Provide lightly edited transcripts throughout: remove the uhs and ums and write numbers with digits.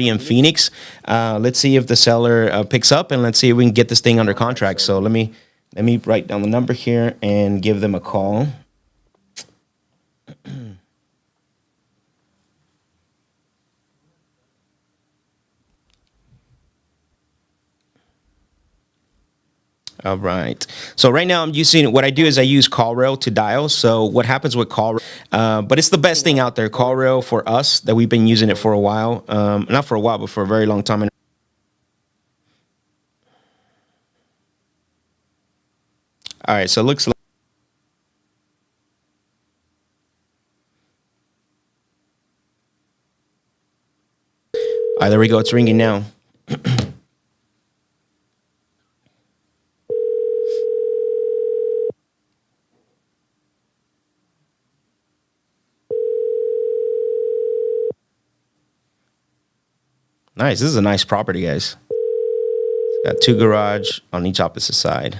in Phoenix. Let's see if the seller picks up, and let's see if we can get this thing under contract. So let me write down the number here and give them a call. All right. So right now I'm using, what I do is I use CallRail to dial. So what happens with CallRail, but it's the best thing out there, CallRail, for us, that we've been using it for a while. Not for a while, but for a very long time. All right. So it looks like, all right, there we go. It's ringing now. Nice. This is a nice property, guys. It's got 2 garage on each opposite side.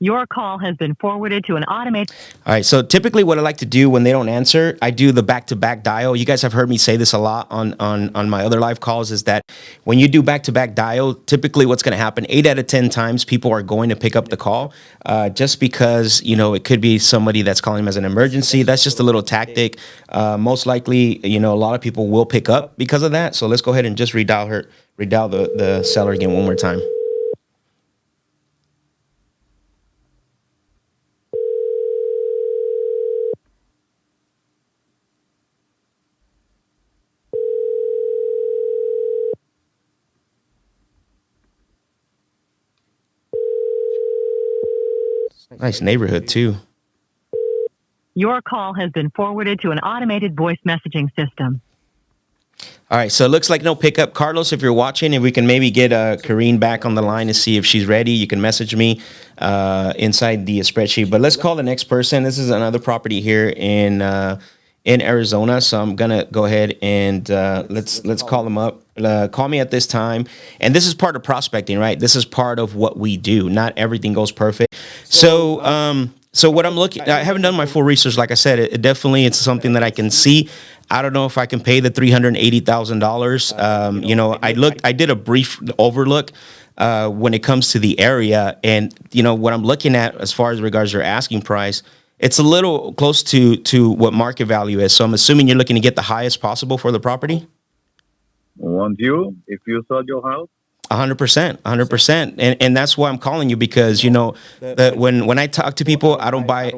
Your call has been forwarded to an automated. All right. So typically what I like to do when they don't answer, I do the back-to-back dial. You guys have heard me say this a lot on my other live calls, is that when you do back-to-back dial, typically what's going to happen, 8 out of 10 times people are going to pick up the call, just because, it could be somebody that's calling them as an emergency. That's just a little tactic. Most likely, a lot of people will pick up because of that. So let's go ahead and just redial the seller again one more time. Nice neighborhood too. Your call has been forwarded to an automated voice messaging system. All right, so it looks like no pickup. Carlos, if you're watching, if we can maybe get Karine back on the line to see if she's ready, you can message me inside the spreadsheet. But let's call the next person. This is another property here in Arizona, so I'm gonna go ahead and let's call them up. Call me at this time, and this is part of prospecting, right? This is part of what we do. Not everything goes perfect. So what I'm looking, I haven't done my full research. Like I said, it definitely, it's something that I can see. I don't know if I can pay the $380,000. I did a brief overlook when it comes to the area, and what I'm looking at as far as regards your asking price, it's a little close to what market value is. So I'm assuming you're looking to get the highest possible for the property. Want you if you sold your house? 100%. And that's why I'm calling you, because that when I talk to people, I don't buy.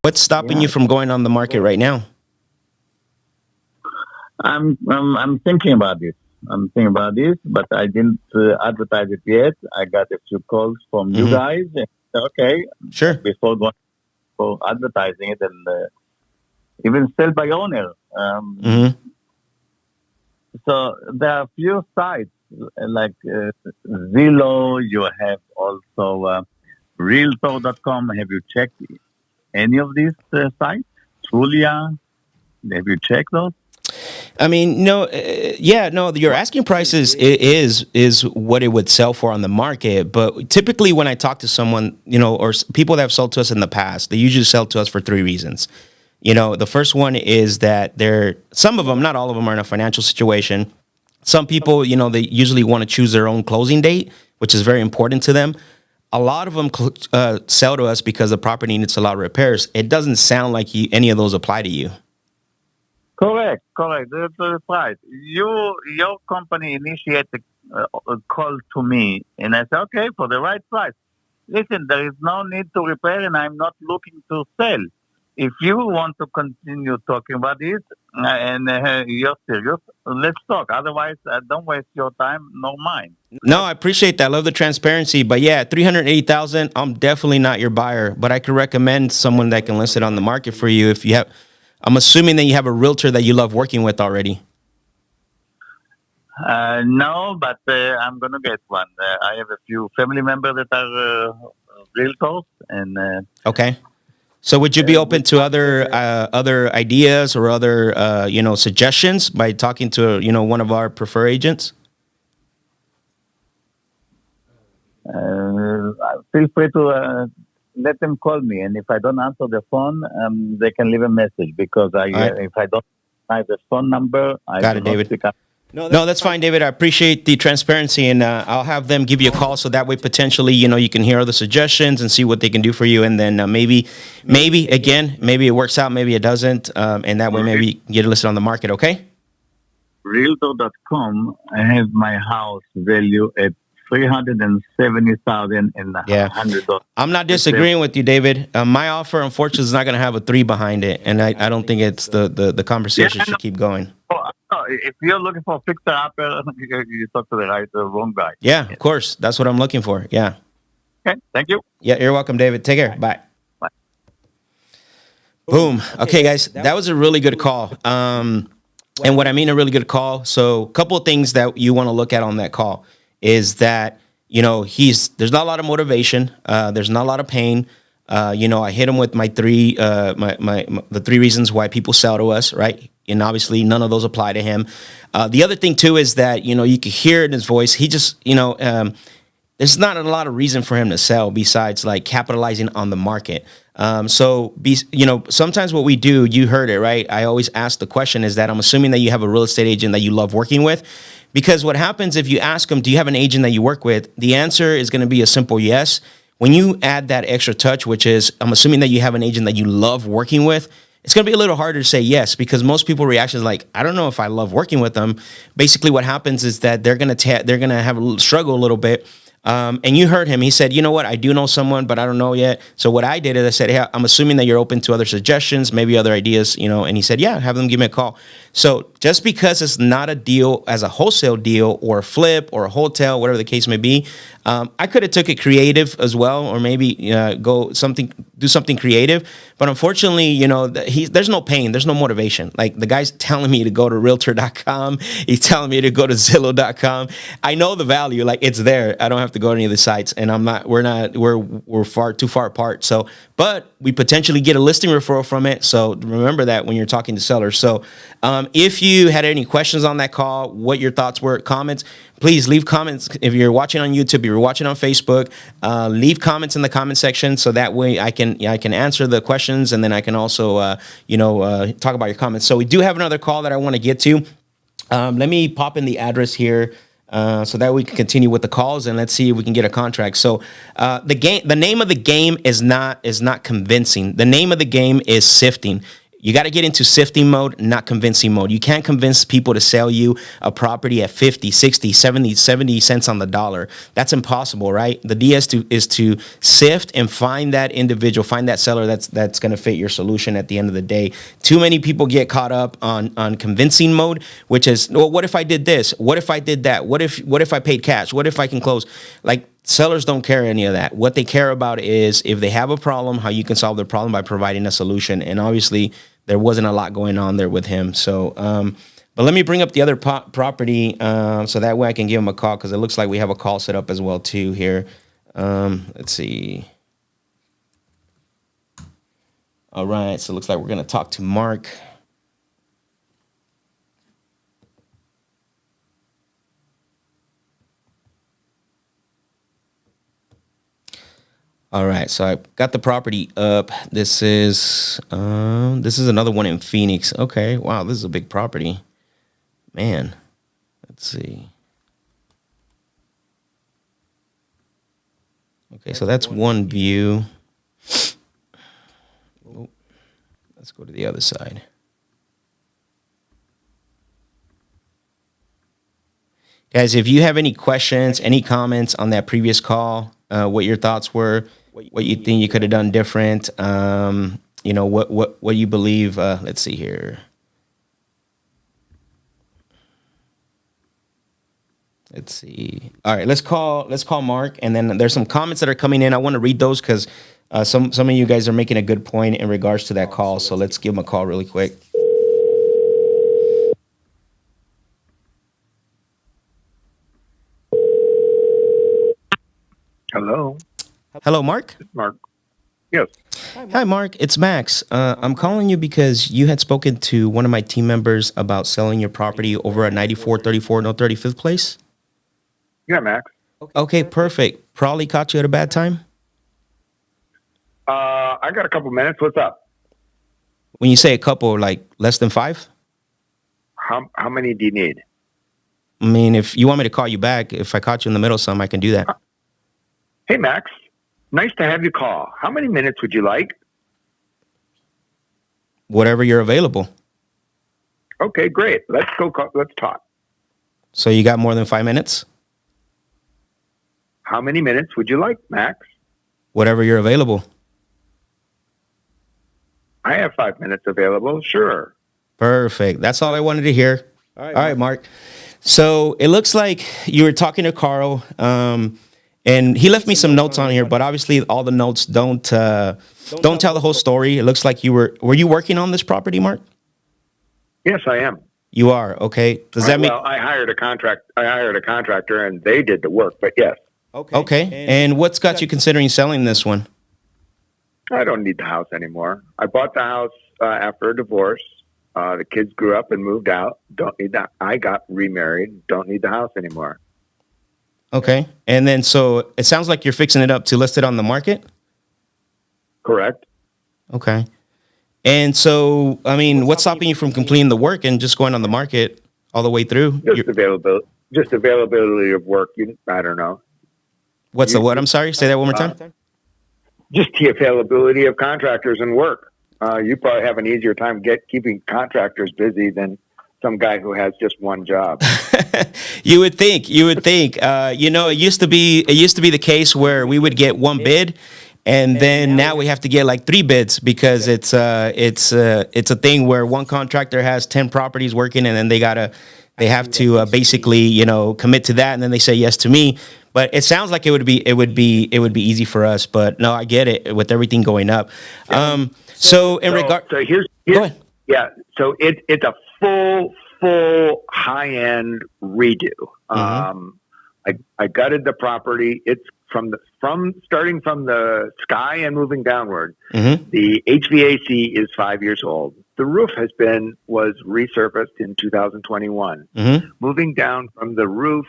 What's stopping you from going on the market right now? I'm thinking about this. But I didn't advertise it yet. I got a few calls from you guys. And, okay, sure. Before going for advertising it, and even sell by owner. So there are a few sites like Zillow. You have also Realtor.com. Have you checked any of these sites? Trulia, have you checked those? I mean, no, your asking price is what it would sell for on the market. But typically when I talk to someone, or people that have sold to us in the past, they usually sell to us for 3 reasons. The first one is that some of them, not all of them, are in a financial situation. Some people, they usually want to choose their own closing date, which is very important to them. A lot of them sell to us because the property needs a lot of repairs. It doesn't sound like any of those apply to you. Correct. That's right. Your company initiated a call to me, and I said, okay, for the right price. Listen, there is no need to repair, and I'm not looking to sell. If you want to continue talking about it and you're serious, let's talk. Otherwise, don't waste your time nor mine. No, I appreciate that. I love the transparency. But yeah, $380,000, I'm definitely not your buyer. But I could recommend someone that can list it on the market for you if you have. I'm assuming that you have a realtor that you love working with already. No, but I'm going to get one. I have a few family members that are realtors. And okay. So would you be open to other ideas or other suggestions by talking to one of our preferred agents? Feel free to let them call me, and if I don't answer the phone, they can leave a message, because if I don't have the phone number, I got it, David. pick up. No, that's fine, David. I appreciate the transparency, and I'll have them give you a call so that way potentially, you can hear other suggestions and see what they can do for you, and then maybe it works out, maybe it doesn't, and that way maybe you can get it listed on the market. Okay. Realtor.com, I have my house value at $370,000 and Yeah. $100. I'm not disagreeing with you, David. My offer, unfortunately, is not going to have a 3 behind it, and I don't think it's the conversation should keep going. If you're looking for a fixer upper, you talk to the wrong guy. Yeah, of course. That's what I'm looking for. Yeah. Okay, thank you. Yeah, you're welcome, David. Take care. Bye. Bye. Boom. Okay, guys, that was a really good call. And what I mean a really good call. So, a couple of things that you want to look at on that call is that there's not a lot of motivation. There's not a lot of pain. I hit him with my the 3 reasons why people sell to us, right? And obviously, none of those apply to him. The other thing too is that you can hear it in his voice. He just there's not a lot of reason for him to sell besides like capitalizing on the market. Sometimes what we do, you heard it, right? I always ask the question is that I'm assuming that you have a real estate agent that you love working with. Because what happens if you ask them, do you have an agent that you work with? The answer is going to be a simple yes. When you add that extra touch, which is, I'm assuming that you have an agent that you love working with, it's going to be a little harder to say yes, because most people's reaction is like, I don't know if I love working with them. Basically what happens is that they're going to have a struggle a little bit. And you heard him. He said, you know what? I do know someone, but I don't know yet. So what I did is I said, hey, I'm assuming that you're open to other suggestions, maybe other ideas, and he said, yeah, have them give me a call. So just because it's not a deal as a wholesale deal or a flip or a hotel, whatever the case may be, I could have took it creative as well, or maybe do something creative. But unfortunately, there's no pain, there's no motivation. Like the guy's telling me to go to realtor.com. He's telling me to go to Zillow.com. I know the value, like it's there. I don't have to go to any of the sites, and we're far too far apart. So, but we potentially get a listing referral from it. So remember that when you're talking to sellers. So if you had any questions on that call, what your thoughts were, comments, please leave comments. If you're watching on YouTube, if you're watching on Facebook, leave comments in the comment section so that way I can answer the questions, and then I can also talk about your comments. So we do have another call that I want to get to. Let me pop in the address here so that we can continue with the calls, and let's see if we can get a contract. So the name of the game is not convincing. The name of the game is sifting. You got to get into sifting mode, not convincing mode. You can't convince people to sell you a property at 50, 60, 70 cents on the dollar. That's impossible, right? The DS is to sift and find that individual, find that seller that's going to fit your solution at the end of the day. Too many people get caught up on convincing mode, which is, well, what if I did this? What if I did that? What if I paid cash? What if I can close? Like, sellers don't care any of that. What they care about is if they have a problem, how you can solve their problem by providing a solution. And obviously, there wasn't a lot going on there with him. So, but let me bring up the other property so that way I can give him a call, because it looks like we have a call set up as well too here. Let's see. All right, so it looks like we're going to talk to Mark. All right, so I got the property up. This is another one in Phoenix. Okay, wow, this is a big property, man. Let's see. Okay, so that's one view. Oh, let's go to the other side. Guys, if you have any questions, any comments on that previous call, what your thoughts were, what you think you could have done different, what you believe. Let's see here. Let's see. All right, let's call Mark, and then there's some comments that are coming in. I want to read those because some of you guys are making a good point in regards to that call. So let's give him a call really quick. Hello, Mark. Mark. Yes. Hi, Mark. It's Max. I'm calling you because you had spoken to one of my team members about selling your property over at 9434 North 35th Place. Yeah, Max. Okay, perfect. Probably caught you at a bad time. I got a couple minutes. What's up? When you say a couple, like less than 5? How many do you need? I mean, if you want me to call you back, if I caught you in the middle of something, I can do that. Hey, Max. Nice to have you call. How many minutes would you like? Whatever you're available. Okay, great. Let's go. Let's talk. So you got more than 5 minutes? How many minutes would you like, Max? Whatever you're available. I have 5 minutes available. Sure. Perfect. That's all I wanted to hear. All right, Mark. So it looks like you were talking to Carl, and he left me some notes on here, but obviously all the notes don't tell the whole story. It looks like were you working on this property, Mark? Yes, I am. You are. Okay. Does that mean? Well, I hired a contractor, and they did the work. But yes, Okay. And what's got you considering selling this one? I don't need the house anymore. I bought the house after a divorce. The kids grew up and moved out. Don't need that. I got remarried. Don't need the house anymore. Okay. And then so it sounds like you're fixing it up to list it on the market. Correct. Okay. And so, I mean, what's stopping you from completing the work and just going on the market all the way through? Just availability of work. I don't know. What's the what? I'm sorry. Say that one more time. Just the availability of contractors and work. You probably have an easier time keeping contractors busy than some guy who has just one job. You would think. It used to be the case where we would get one bid, and then now we have to get like 3 bids because it's a thing where one contractor has 10 properties working, and then they have to basically commit to that, and then they say yes to me. But it sounds like it would be easy for us. But no, I get it with everything going up. So here's go ahead. Yeah, so it's a full high end redo. I gutted the property. It's starting from the sky and moving downward. The HVAC is 5 years old. The roof was resurfaced in 2021. Moving down from the roof,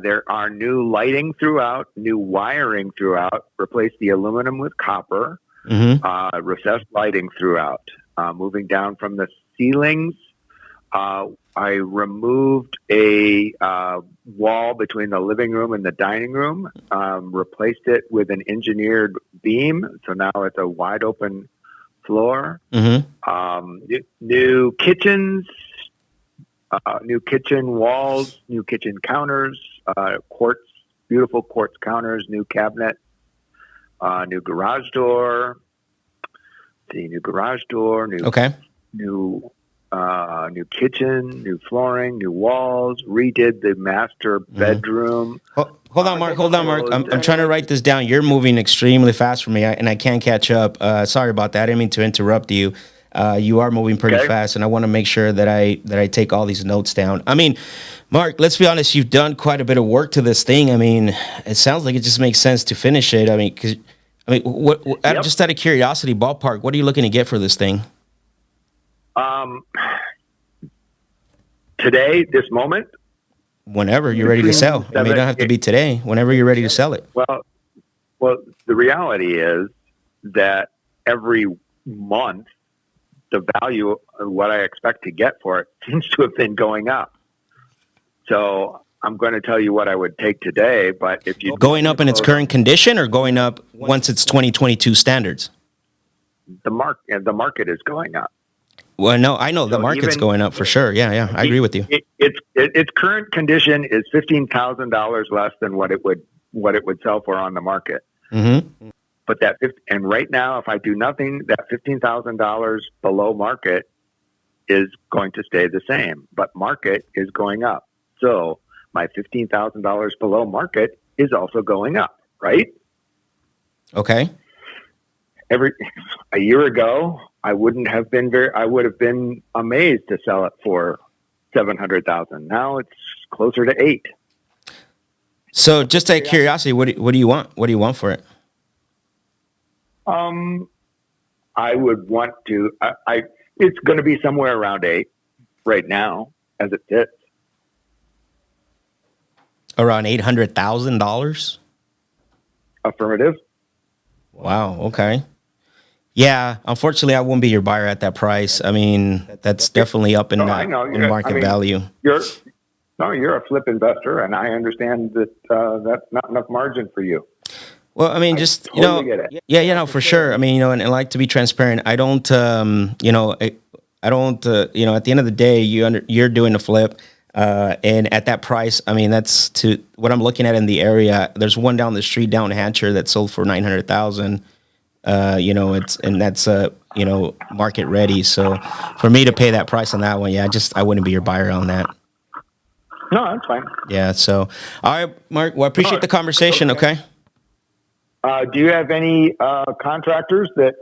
there are new lighting throughout, new wiring throughout. Replace the aluminum with copper. Recessed lighting throughout. Moving down from the ceilings, I removed a wall between the living room and the dining room, replaced it with an engineered beam, so now it's a wide open floor. New kitchens, new kitchen walls, new kitchen counters, beautiful quartz counters, new cabinets, new garage door. New garage door, new kitchen, new flooring, new walls. Redid the master bedroom. Hold on, Mark. I'm trying to write this down. You're moving extremely fast for me, and I can't catch up. Sorry about that. I didn't mean to interrupt you. You are moving pretty fast, and I want to make sure that I take all these notes down. I mean, Mark, let's be honest. You've done quite a bit of work to this thing. I mean, it sounds like it just makes sense to finish it. I mean, just out of curiosity, ballpark, what are you looking to get for this thing? Today, this moment. Whenever you're ready to sell. I mean, it don't have to be today. Whenever you're ready to sell it. Well, the reality is that every month, the value of what I expect to get for it seems to have been going up. So I'm going to tell you what I would take today, but if you going up in its current condition or going up once it's 2022 standards, the market is going up. Well, no, I know the market's going up for sure. Yeah, I agree with you. Its current condition is $15,000 less than what it would sell for on the market. But and right now, if I do nothing, that $15,000 below market is going to stay the same, but market is going up. So my $15,000 below market is also going up, right? Okay. A year ago, I would have been amazed to sell it for $700,000. Now it's closer to $8 million. So, just out of curiosity, what do you want? What do you want for it? I would want to. It's going to be somewhere around $8 million right now, as it sits. Around $800,000. Affirmative. Wow. Okay. Yeah. Unfortunately, I won't be your buyer at that price. I mean, that's definitely up in market value. No, you're a flip investor, and I understand that that's not enough margin for you. Well, I mean, just totally get it. yeah, no, for sure. I mean, and I like to be transparent. I don't, I don't, at the end of the day, you're doing a flip, and at that price, I mean, that's to what I'm looking at in the area. There's one down the street, down Hatcher, that sold for 900,000. That's market ready. So for me to pay that price on that one, yeah, I wouldn't be your buyer on that. No, that's fine. Yeah. So, all right, Mark. Well, I appreciate the conversation. Okay. Do you have any contractors that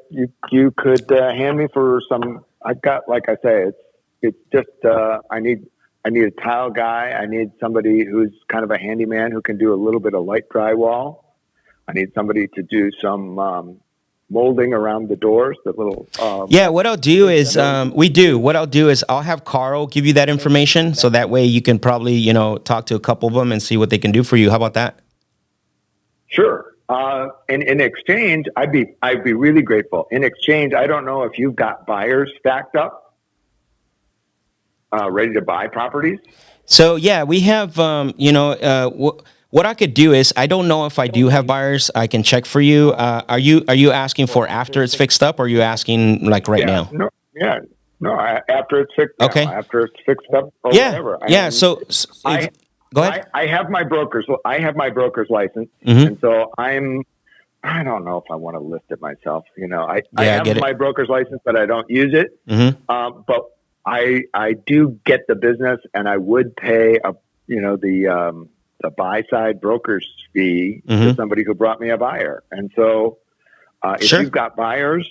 you could hand me for some? I've got, like I say, it's just I need a tile guy. I need somebody who's kind of a handyman who can do a little bit of light drywall. I need somebody to do some molding around the doors. The little yeah. What I'll do is What I'll do is I'll have Carl give you that information, so that way you can probably talk to a couple of them and see what they can do for you. How about that? Sure. And in exchange, I'd be really grateful. In exchange, I don't know if you've got buyers stacked up, ready to buy properties. So yeah, we have. What I could do is, I don't know if I do have buyers. I can check for you. Are you asking for after it's fixed up, or are you asking like right now? No. After it's fixed. Okay. After it's fixed up. Or Whatever. Yeah. Go ahead. I have my broker's license, Mm-hmm. and so I don't know if I want to list it myself. I have my broker's license, but I don't use it. Mm-hmm. But I do get the business, and I would pay the buy side broker's fee Mm-hmm. to somebody who brought me a buyer. And so, if Sure. you've got buyers,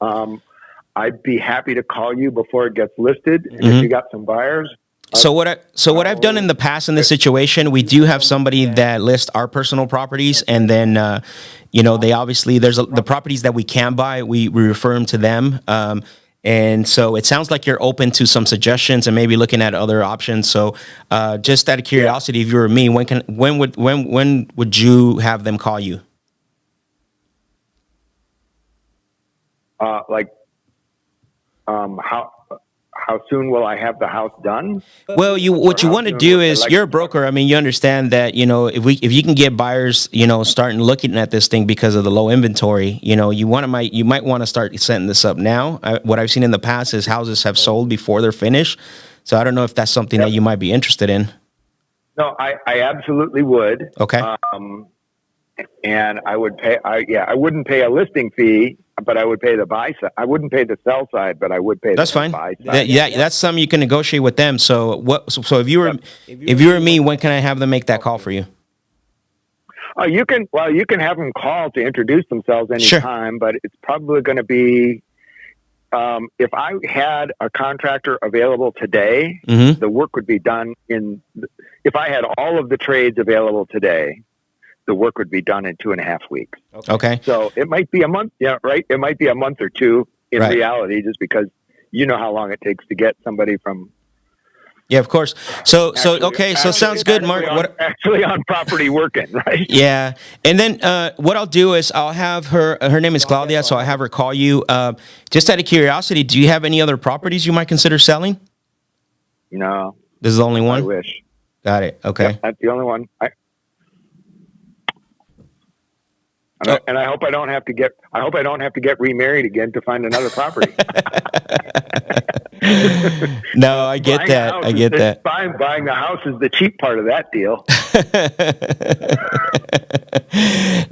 I'd be happy to call you before it gets listed. And Mm-hmm. if you got some buyers. So what I've done in the past in this situation, we do have somebody that lists our personal properties, and then they obviously the properties that we can buy, we refer them to them. And so it sounds like you're open to some suggestions and maybe looking at other options. So just out of curiosity, if you were me, when would you have them call you? How soon will I have the house done? Well, what you want to do is, you're a broker. I mean, you understand that, if you can get buyers, starting looking at this thing because of the low inventory, you might want to start setting this up now. What I've seen in the past is houses have sold before they're finished. So I don't know if that's something that you might be interested in. No, I absolutely would. Okay. And I would pay. I wouldn't pay a listing fee, but I would pay the buy side. I wouldn't pay the sell side, but I would pay. That's the fine. Buy side. That's something you can negotiate with them. So So if you were me, when can I have them make that call for you? You can have them call to introduce themselves anytime, but it's probably going to be. If I had a contractor available today, Mm-hmm. the work would be done if I had all of the trades available today, the work would be done in 2.5 weeks. Okay. So it might be a month. Yeah, right. It might be a month or two in Right. reality, just because you know how long it takes to get somebody from. Yeah, of course. So sounds good, Mark. Actually on property working, right? Yeah. And then what I'll do is I'll have her name is Claudia, so I'll have her call you. Just out of curiosity, do you have any other properties you might consider selling? No. This is the only I one? wish. Got it. Okay. Yep, that's the only one. And I hope I don't have to get remarried again to find another property. No, I get that. I get that. Buying the house is the cheap part of that deal.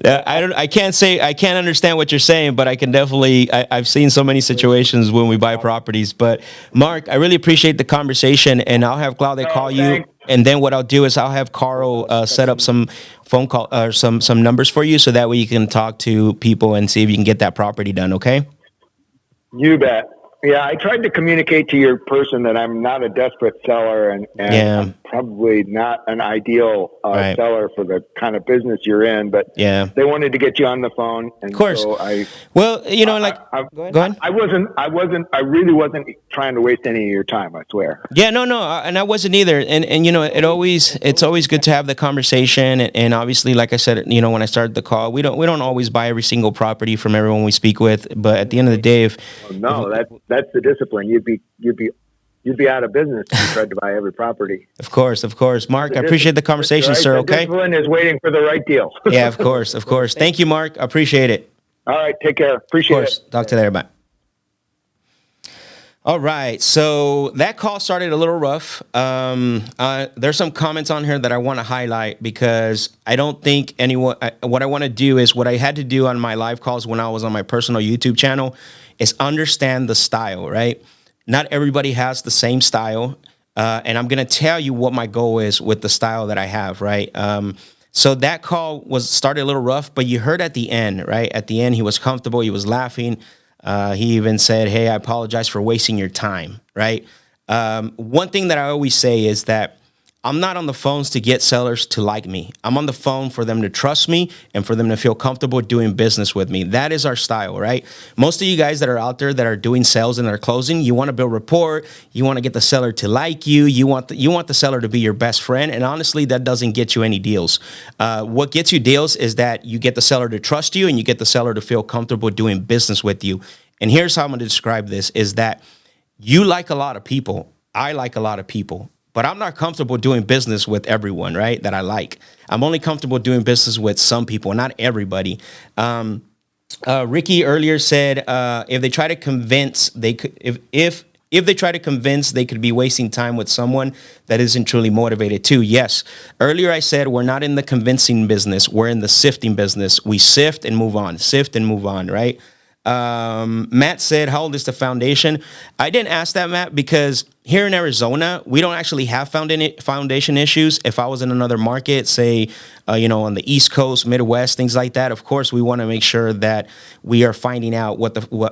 I can't understand what you're saying, but I can definitely. I've seen so many situations when we buy properties. But Mark, I really appreciate the conversation, and I'll have Claudia call you. Thanks. And then what I'll do is I'll have Carl set up some phone call or some numbers for you, so that way you can talk to people and see if you can get that property done. Okay. You bet. Yeah, I tried to communicate to your person that I'm not a desperate seller, and I'm probably not an ideal Right. seller for the kind of business you're in. But they wanted to get you on the phone, and Of course. so Well, go ahead. I really wasn't trying to waste any of your time. I swear. Yeah, no, and I wasn't either. And it's always good to have the conversation. And obviously, like I said, when I started the call, we don't always buy every single property from everyone we speak with. But at the end of the day, That's the discipline. You'd be you'd be out of business if you tried to buy every property. Of course. Mark, I appreciate the conversation, Right? sir. The Okay. discipline is waiting for the right deal. Yeah, of course. Thank you, Mark. I appreciate it. All right. Take care. Of Appreciate course. it. Talk to you later. Bye. All right. So that call started a little rough. There's some comments on here that I want to highlight because I don't think anyone, what I want to do is what I had to do on my live calls when I was on my personal YouTube channel is understand the style, right? Not everybody has the same style. And I'm going to tell you what my goal is with the style that I have, right? So that call started a little rough, but you heard at the end, right? At the end, he was comfortable. He was laughing. He even said, "Hey, I apologize for wasting your time," right? One thing that I always say is that I'm not on the phones to get sellers to like me. I'm on the phone for them to trust me and for them to feel comfortable doing business with me. That is our style, right? Most of you guys that are out there that are doing sales and are closing, you want to build rapport. You want to get the seller to like you. You want the seller to be your best friend. And honestly, that doesn't get you any deals. What gets you deals is that you get the seller to trust you and you get the seller to feel comfortable doing business with you. And here's how I'm going to describe this is that you like a lot of people. I like a lot of people. But I'm not comfortable doing business with everyone, right, that I like. I'm only comfortable doing business with some people, not everybody. Ricky earlier said if they try to convince, they could if they try to convince, they could be wasting time with someone that isn't truly motivated too. Yes. Earlier I said we're not in the convincing business. We're in the sifting business. We sift and move on, right? Matt said, how old is the foundation? I didn't ask that, Matt, because here in Arizona, we don't actually have foundation issues. If I was in another market, say, on the East Coast, Midwest, things like that, of course, we want to make sure that we are finding out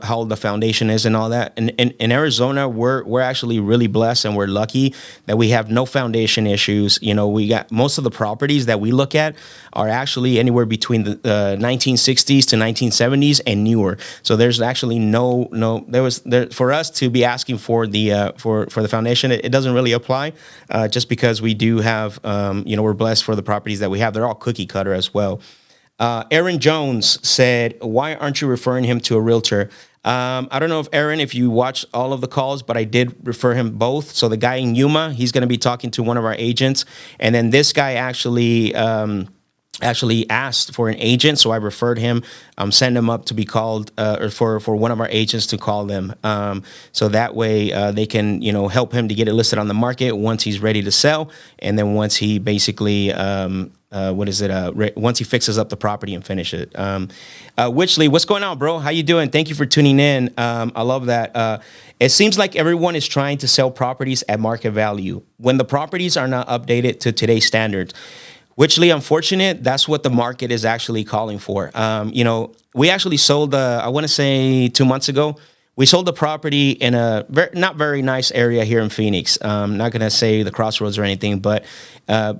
how old the foundation is and all that. And in Arizona, we're actually really blessed and we're lucky that we have no foundation issues. We got most of the properties that we look at are actually anywhere between the 1960s to 1970s and newer. So there's actually for us to be asking for the for the foundation, it doesn't really apply, just because we do have, we're blessed for the properties that we have. They're all cookie cutter as well. Aaron Jones said, why aren't you referring him to a realtor? I don't know if you watched all of the calls, but I did refer him both. So the guy in Yuma, he's going to be talking to one of our agents. And then this guy actually asked for an agent, so I referred him. Send him up to be called, or for one of our agents to call them. So that way they can, help him to get it listed on the market once he's ready to sell, and then once he basically, once he fixes up the property and finish it. Witchley, what's going on, bro? How you doing? Thank you for tuning in. I love that. It seems like everyone is trying to sell properties at market value when the properties are not updated to today's standards. Witchley, unfortunate, that's what the market is actually calling for. We actually sold, I want to say 2 months ago, we sold the property in a not very nice area here in Phoenix. I'm not going to say the Crossroads or anything, but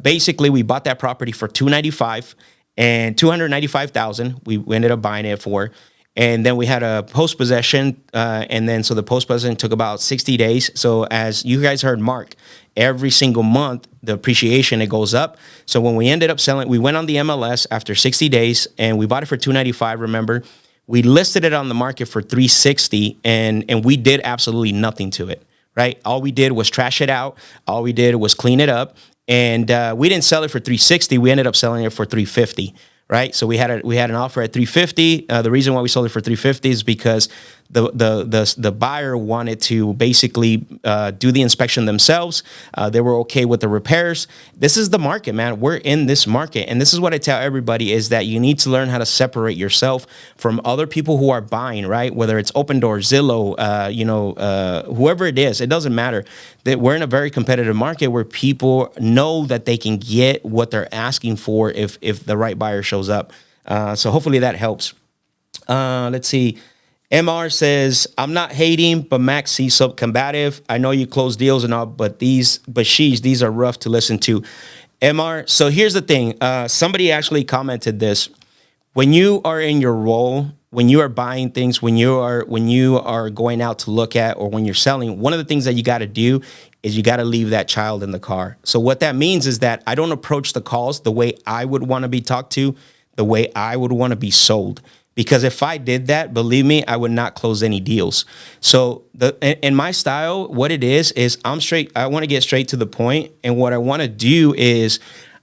basically we bought that property for $295,000 and $295,000. We ended up buying it for. And then we had a post-possession, so the post-possession took about 60 days. So as you guys heard Mark, every single month, the appreciation, it goes up. So when we ended up selling, we went on the MLS after 60 days, and we bought it for $295, remember? We listed it on the market for $360, and we did absolutely nothing to it, right? All we did was trash it out. All we did was clean it up. And we didn't sell it for $360. We ended up selling it for $350. Right, so we had an offer at $350. The reason why we sold it for $350 is because the buyer wanted to basically do the inspection themselves. They were okay with the repairs. This is the market, man. We're in this market, and this is what I tell everybody: is that you need to learn how to separate yourself from other people who are buying. Right, whether it's Open Door, Zillow, whoever it is, it doesn't matter. That we're in a very competitive market where people know that they can get what they're asking for if the right buyer shows up. So hopefully that helps. Let's see. MR says, I'm not hating, but Max seems so combative. I know you close deals and all, but these are rough to listen to. MR, so here's the thing. Somebody actually commented this. When you are in your role, when you are buying things, when you are going out to look at, or when you're selling, one of the things that you got to do is you got to leave that child in the car. So what that means is that I don't approach the calls the way I would want to be talked to, the way I would want to be sold. Because if I did that, believe me, I would not close any deals. So in my style, what it is I'm straight. I want to get straight to the point, and what I want to do is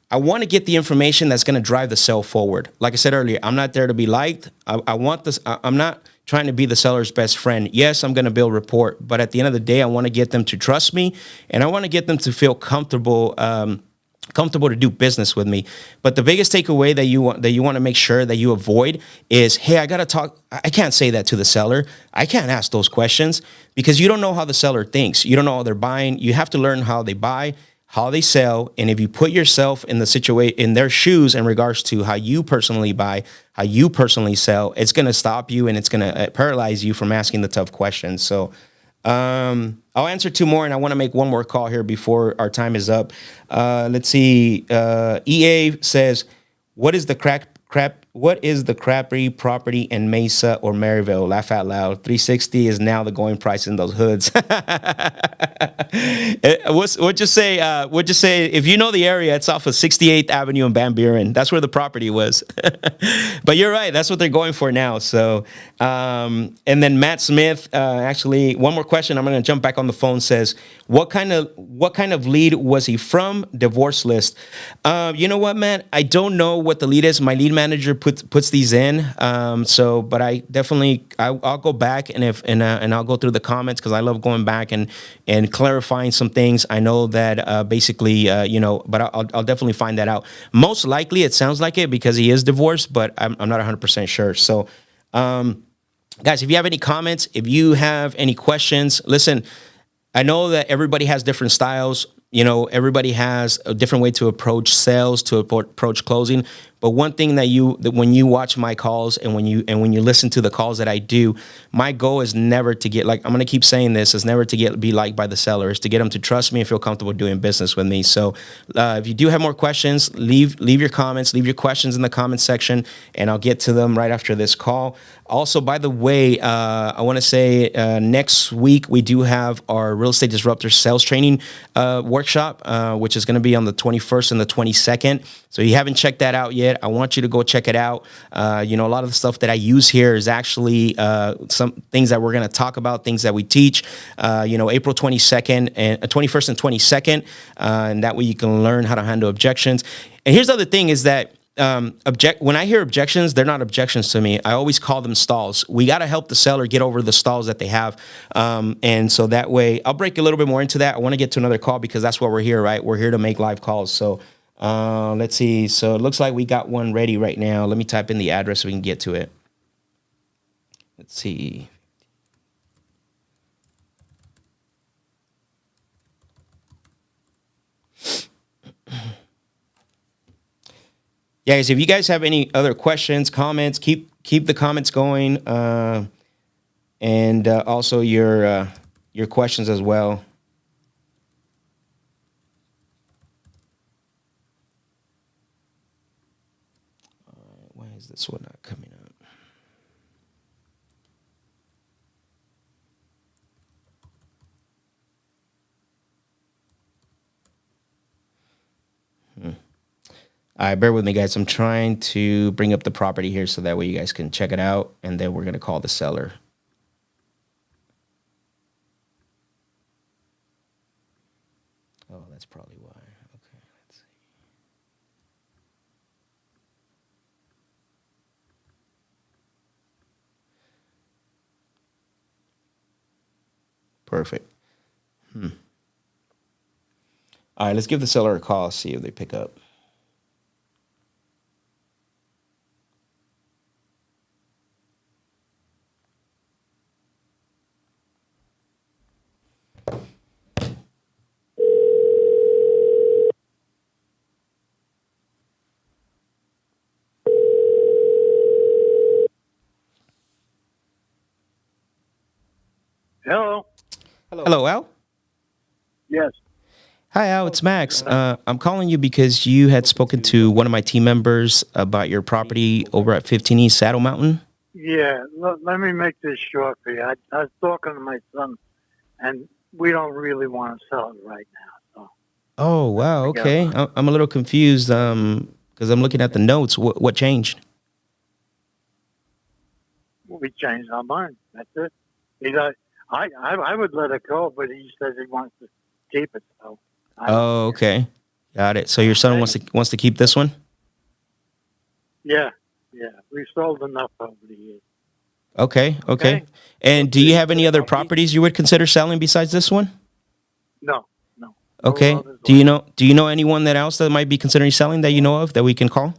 I want to get the information that's going to drive the sale forward. Like I said earlier, I'm not there to be liked. I want this. I'm not trying to be the seller's best friend. Yes, I'm going to build rapport, but at the end of the day, I want to get them to trust me, and I want to get them to feel comfortable. Comfortable to do business with me. But the biggest takeaway that you want to make sure that you avoid is, hey, I got to talk. I can't say that to the seller. I can't ask those questions because you don't know how the seller thinks. You don't know how they're buying. You have to learn how they buy, how they sell. And if you put yourself in the situation, in their shoes in regards to how you personally buy, how you personally sell, it's going to stop you and it's going to paralyze you from asking the tough questions. So I'll answer two more, and I want to make one more call here before our time is up. Let's see. EA says, "What is the What is the crappy property in Mesa or Maryville?" Laugh out loud. 360 is now the going price in those hoods. What'd you say? What'd you say? If you know the area, it's off of 68th Avenue in Van Buren. That's where the property was. But you're right. That's what they're going for now. So, and then Matt Smith, actually, one more question. I'm going to jump back on the phone. Says, what kind of lead was he from? Divorce list. You know what, Matt? I don't know what the lead is. My lead manager puts these in. But I definitely I'll go back and I'll go through the comments because I love going back and clarifying some things. I know that basically but I'll definitely find that out. Most likely it sounds like it because he is divorced, but I'm not 100% sure. So guys, if you have any comments, if you have any questions, listen, I know that everybody has different styles. Everybody has a different way to approach sales, to approach closing. But one thing that when you watch my calls and when you listen to the calls that I do, my goal is never to get, like, I'm going to keep saying this, is never to be liked by the seller, is to get them to trust me and feel comfortable doing business with me. So if you do have more questions, leave your comments, leave your questions in the comments section, and I'll get to them right after this call. Also, by the way, I want to say next week we do have our Real Estate Disruptors sales training workshop, which is going to be on the 21st and the 22nd. So if you haven't checked that out yet, I want you to go check it out. A lot of the stuff that I use here is actually some things that we're going to talk about, things that we teach. April 22nd and 21st and 22nd, and that way you can learn how to handle objections. And here's the other thing is that when I hear objections, they're not objections to me. I always call them stalls. We got to help the seller get over the stalls that they have. And so that way, I'll break a little bit more into that. I want to get to another call because that's what we're here, right? We're here to make live calls. So let's see. So it looks like we got one ready right now. Let me type in the address so we can get to it. Let's see. Yeah, guys, if you guys have any other questions, comments, keep the comments going, and also your questions as well. Why is this one not coming up? All right, bear with me, guys. I'm trying to bring up the property here so that way you guys can check it out, and then we're going to call the seller. Oh, that's probably why. Okay, let's see. Perfect. All right, let's give the seller a call, see if they pick up. Hello. Hello, Al. Yes. Hi, Al. It's Max. I'm calling you because you had spoken to one of my team members about your property over at 15 East Saddle Mountain. Yeah. Let me make this short for you. I was talking to my son, and we don't really want to sell it right now. So. Oh, wow. Okay. I'm a little confused because I'm looking at the notes. What changed? we changed our mind. That's it. I would let it go, but he says he wants to keep it. So. Oh, okay. Got it. So your son wants to keep this one? Yeah. We sold enough over the years. Okay. And do you have any other properties you would consider selling besides this one? No. Okay. Do you know anyone else that might be considering selling that you know of that we can call?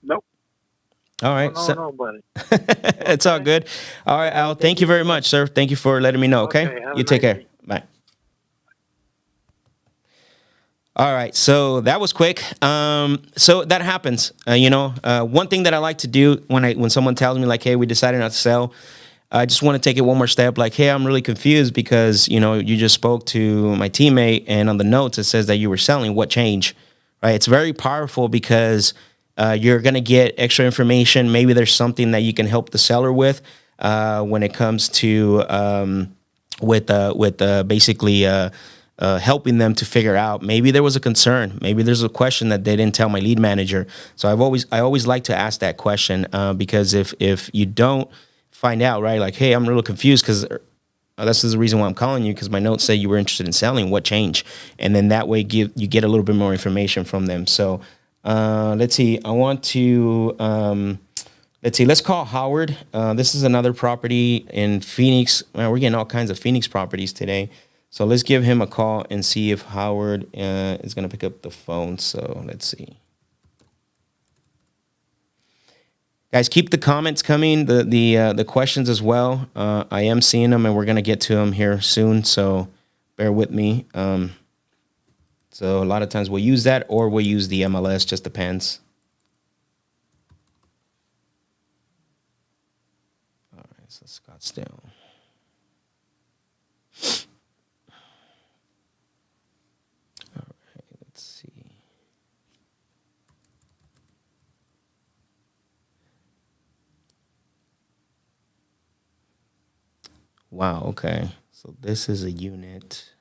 Nope. All right. Nobody. It's all good. All right, Al. Thank you very much, sir. Thank you for letting me know. Okay. You take care. Bye. All right, so that was quick. So that happens. One thing that I like to do when someone tells me like, "Hey, we decided not to sell," I just want to take it one more step. Like, "Hey, I'm really confused because you just spoke to my teammate, and on the notes it says that you were selling. What changed?" Right? It's very powerful because you're gonna get extra information. Maybe there's something that you can help the seller with when it comes to basically. Helping them to figure out maybe there was a concern, maybe there's a question that they didn't tell my lead manager. So I always like to ask that question because if you don't find out, right, like, "Hey, I'm really confused because this is the reason why I'm calling you because my notes say you were interested in selling. What changed?" And then that way you get a little bit more information from them. So let's see. I want to let's call Howard. This is another property in Phoenix. Man, we're getting all kinds of Phoenix properties today. So let's give him a call and see if Howard is going to pick up the phone. So let's see. Guys, keep the comments coming, the questions as well. I am seeing them, and we're going to get to them here soon. So bear with me. So a lot of times we'll use that or we'll use the MLS. Just depends. All right, so Scottsdale. Wow, okay. So this is a unit.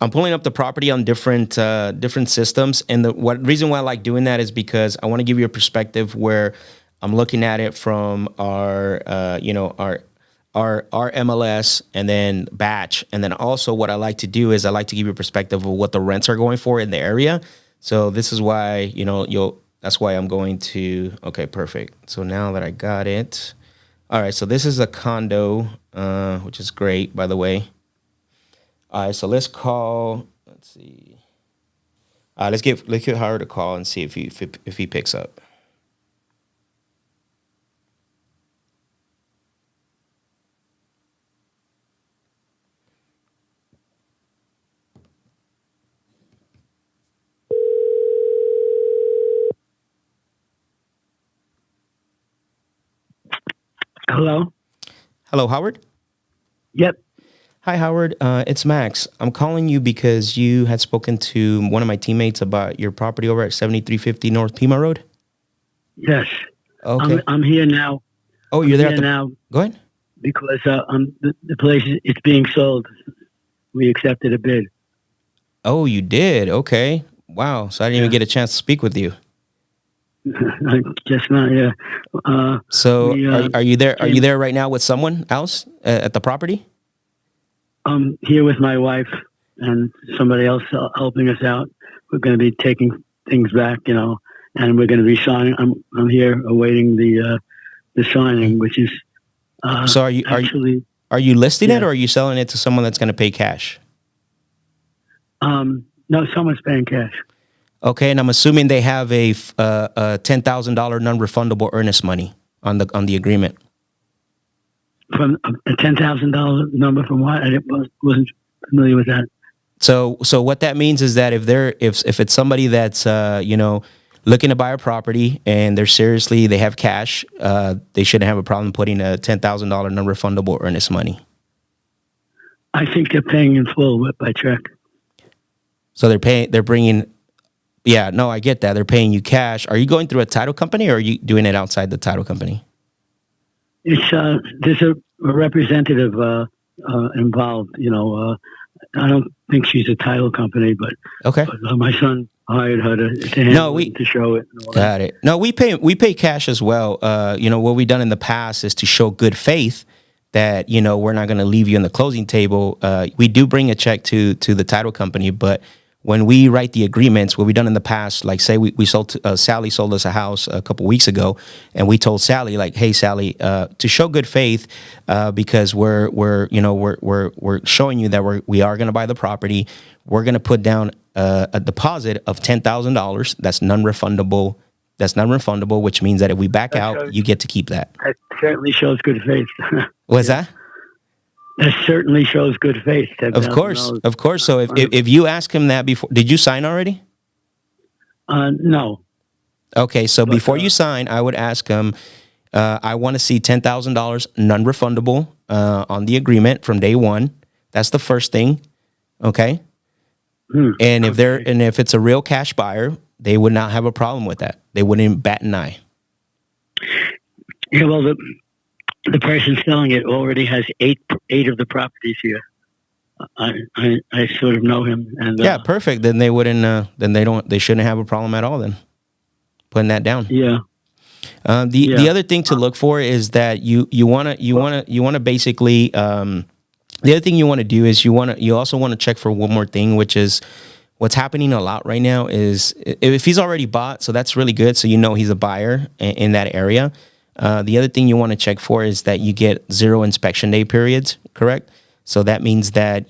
I'm pulling up the property on different systems, and the reason why I like doing that is because I want to give you a perspective where I'm looking at it from our MLS and then batch, and then also what I like to do is I like to give you a perspective of what the rents are going for in the area. So this is why that's why I'm going to. Okay, perfect. So now that I got it, all right. So this is a condo, which is great, by the way. All right, so let's call. Let's see. Let's give Howard a call and see if he picks up. Hello? Hello, Howard? Yep. Hi, Howard. It's Max. I'm calling you because you had spoken to one of my teammates about your property over at 7350 North Pima Road. Yes. Okay. I'm here now. Oh, you're there now. Go ahead. Because the place, it's being sold. We accepted a bid. Oh, you did? Okay. Wow. So I didn't even get a chance to speak with you. I guess not, yeah. So are you there? Are you there right now with someone else at the property? I'm here with my wife and somebody else helping us out. We're going to be taking things back, and we're going to be signing. I'm here awaiting the signing, which is so are you listing it or are you selling it to someone that's going to pay cash? No, someone's paying cash. Okay, and I'm assuming they have a $10,000 non-refundable earnest money on the agreement. From a $10,000 number from what? I wasn't familiar with that. So what that means is that if it's somebody that's looking to buy a property and they have cash, they shouldn't have a problem putting a $10,000 non-refundable earnest money. I think they're paying in full by check. So they're bringing. Yeah, no, I get that. They're paying you cash. Are you going through a title company or are you doing it outside the title company? It's there's a representative involved. I don't think she's a title company, but, Okay. my son hired her to handle it, to show it. And all that. Got it. No, we pay cash as well. What we've done in the past is to show good faith that, we're not going to leave you on the closing table. We do bring a check to the title company, but when we write the agreements, what we've done in the past, like say we sold Sally sold us a house a couple weeks ago, and we told Sally like, hey Sally, to show good faith, because we're showing you that we are going to buy the property. We're going to put down a deposit of $10,000. That's non-refundable. Which means that if we back out, you get to keep that. That certainly shows good faith. What's that? That certainly shows good faith. Of course. So if you ask him that before, did you sign already? No. Okay, so before you sign, I would ask him, I want to see $10,000 non-refundable on the agreement from day one. That's the first thing. Okay. And if it's a real cash buyer, they would not have a problem with that. They wouldn't bat an eye. Yeah, well, the person selling it already has eight of the properties here. I sort of know him, and yeah, perfect. Then they wouldn't. They shouldn't have a problem at all. Then putting that down. Yeah. The other thing to look for is that you want to basically. The other thing you want to do is you also want to check for one more thing, which is what's happening a lot right now is if he's already bought, so that's really good. So he's a buyer in that area. The other thing you want to check for is that you get 0 inspection day periods, correct? So that means that,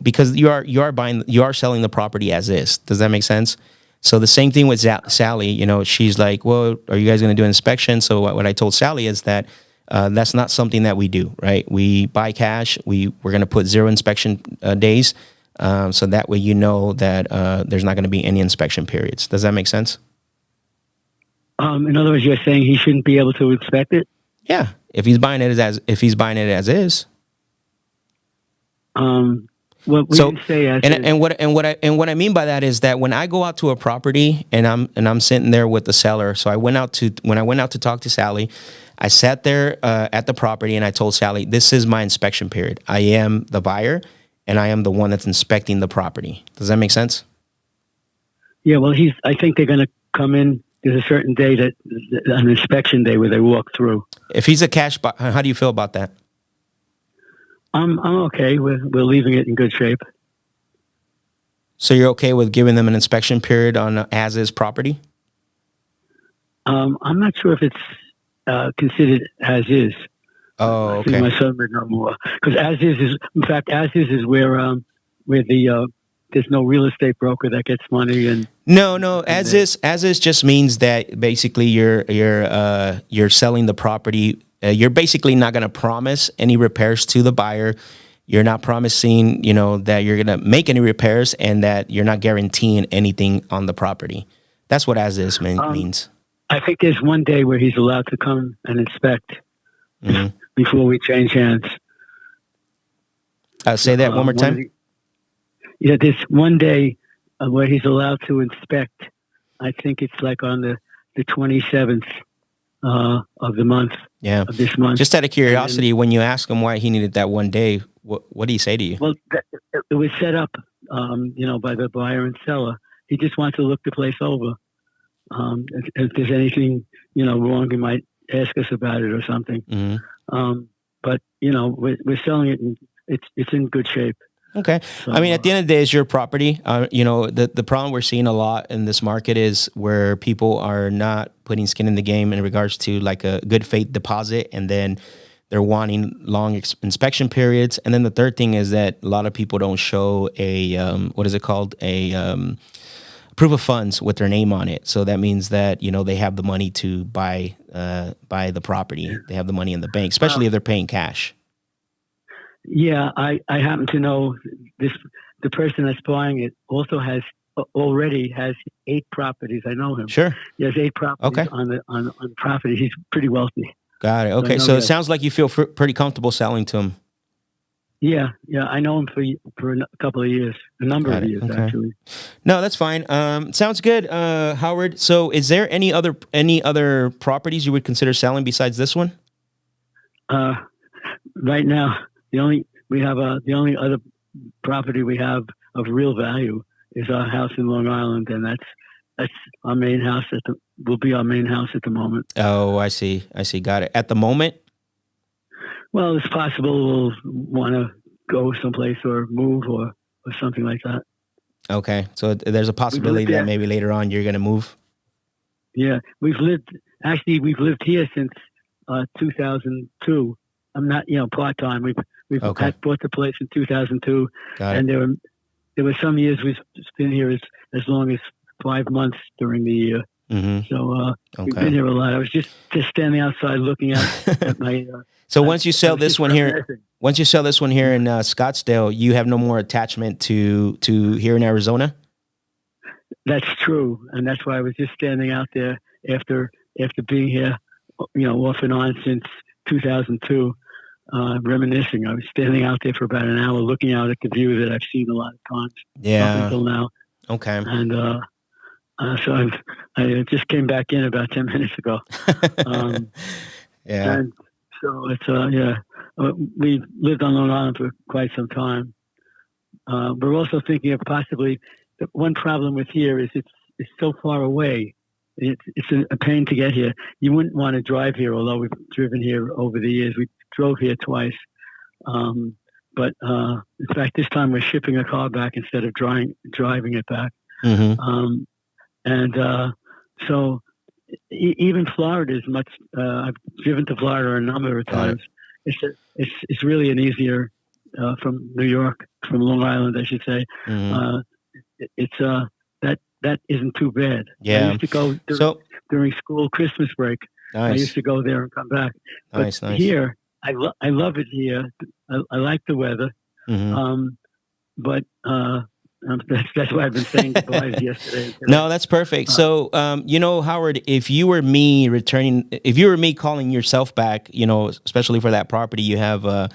because you are selling the property as is. Does that make sense? So the same thing with Sally, she's like, well, are you guys going to do an inspection? So what I told Sally is that that's not something that we do, right? We buy cash. We're going to put 0 inspection days. So that way, that there's not going to be any inspection periods. Does that make sense? In other words, you're saying he shouldn't be able to inspect it? Yeah, if he's buying it as is. Well, we didn't say as is. And what I mean by that is that when I go out to a property and I'm sitting there with the seller, so when I went out to talk to Sally, I sat there at the property and I told Sally, this is my inspection period. I am the buyer and I am the one that's inspecting the property. Does that make sense? Yeah, well, I think they're going to come in. There's a certain day an inspection day where they walk through. If he's a cash buyer, how do you feel about that? I'm okay. We're leaving it in good shape. So you're okay with giving them an inspection period on as-is property? I'm not sure if it's considered as-is. Oh, okay. I think my son would know more. Because as-is is where there's no real estate broker that gets money and no. As is just means that basically you're selling the property. You're basically not going to promise any repairs to the buyer. You're not promising, that you're going to make any repairs and that you're not guaranteeing anything on the property. That's what as is means. I think there's one day where he's allowed to come and inspect before we change hands. Say that one more time. Yeah, there's one day where he's allowed to inspect. I think it's like on the 27th of the month. Yeah. Of this month. Just out of curiosity, when you ask him why he needed that one day, what did he say to you? Well, it was set up, by the buyer and seller. He just wants to look the place over. If there's anything, wrong, he might ask us about it or something. Mm-hmm. But we're selling it, and it's in good shape. Okay. So, I mean, at the end of the day, it's your property. The problem we're seeing a lot in this market is where people are not putting skin in the game in regards to like a good faith deposit, and then they're wanting long inspection periods. And then the third thing is that a lot of people don't show a proof of funds with their name on it. So that means that they have the money to buy the property. They have the money in the bank, especially if they're paying cash. Yeah, I happen to know the person that's buying it also already has 8 properties. I know him. Sure. He has 8 properties on the property. He's pretty wealthy. Got it. Okay, so it sounds like you feel pretty comfortable selling to him. Yeah, I know him for a couple of years, a number of years actually. No, that's fine. Sounds good, Howard. So, is there any other properties you would consider selling besides this one? Right now, the only other property we have of real value is our house in Long Island, and that's our main house. Will be our main house at the moment. Oh, I see. Got it. At the moment. Well, it's possible we'll want to go someplace or move or something like that. Okay, so there's a possibility that maybe later on you're going to move. Yeah, we've lived here since 2002. I'm not, part time. We've bought the place in 2002, and there were some years we've been here as long as 5 months during the year. Mm-hmm. So we've been here a lot. I was just standing outside looking at my. So once you sell this one here in Scottsdale, you have no more attachment to here in Arizona? That's true, and that's why I was just standing out there after being here, off and on since 2002, reminiscing. I was standing out there for about an hour, looking out at the view that I've seen a lot of times up until now. Okay, and so I just came back in about 10 minutes ago. Yeah. And so it's we've lived on Long Island for quite some time. We're also thinking of possibly. The one problem with here is it's so far away. It's a pain to get here. You wouldn't want to drive here, although we've driven here over the years. We drove here twice. But in fact, this time we're shipping a car back instead of driving it back. Mm-hmm. So even Florida is much. I've driven to Florida a number of times. It's really an easier from New York, from Long Island, I should say. Mm-hmm. It's that isn't too bad. Yeah. I used to go during school Christmas break. Nice. I used to go there and come back. Nice. Here, I love it here. I like the weather. Mm-hmm. But that's why I've been saying goodbyes yesterday. No, that's perfect. So, Howard, if you were me calling yourself back, especially for that property you have, I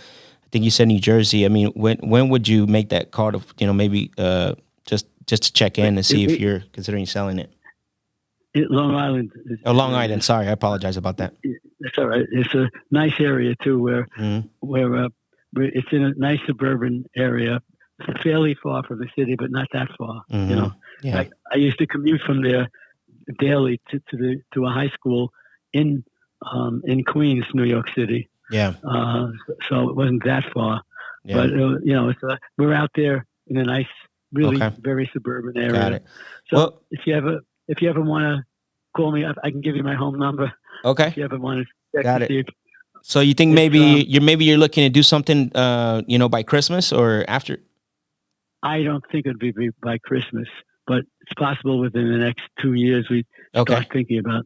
think you said New Jersey. I mean, when would you make that call to, maybe just to check in and see if you're considering selling it? Long Island. Long Island. Sorry, I apologize about that. That's all right. It's a nice area too, where it's in a nice suburban area, fairly far from the city, but not that far. Mm-hmm. Yeah. I used to commute from there daily to a high school in Queens, New York City. Yeah. So it wasn't that far, but we're out there in a nice. Really very suburban area. Got it. So if you ever want to call me, I can give you my home number. Okay. If you ever want to check to see. So you think maybe you're looking to do something, by Christmas or after? I don't think it'd be by Christmas, but it's possible within the next 2 years we start thinking about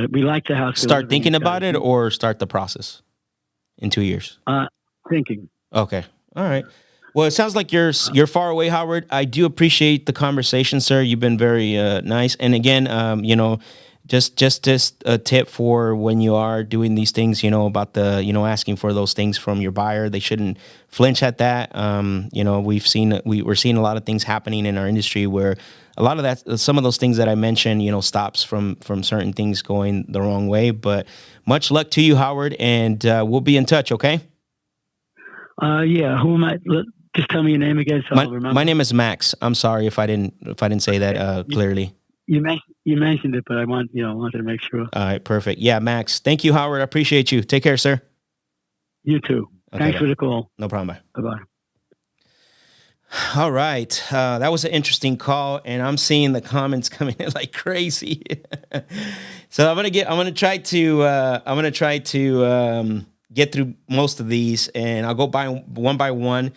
it. We like the house. Start thinking about it or start the process in 2 years? Thinking. Okay. All right. Well, it sounds like you're far away, Howard. I do appreciate the conversation, sir. You've been very nice. And again, just a tip for when you are doing these things, about the, asking for those things from your buyer. They shouldn't flinch at that. We're seeing a lot of things happening in our industry where a lot of that, some of those things that I mentioned, stops from certain things going the wrong way. But much luck to you, Howard, and we'll be in touch. Okay. Who am I? Just tell me your name again, so I'll remember. My name is Max. I'm sorry if I didn't say that clearly. You mentioned it, but I wanted to make sure. All right, perfect. Yeah, Max. Thank you, Howard. I appreciate you. Take care, sir. You too. Okay, thanks for the call. No problem. Bye. All right, that was an interesting call, and I'm seeing the comments coming in like crazy. So I'm gonna try to get through most of these, and I'll go one by one.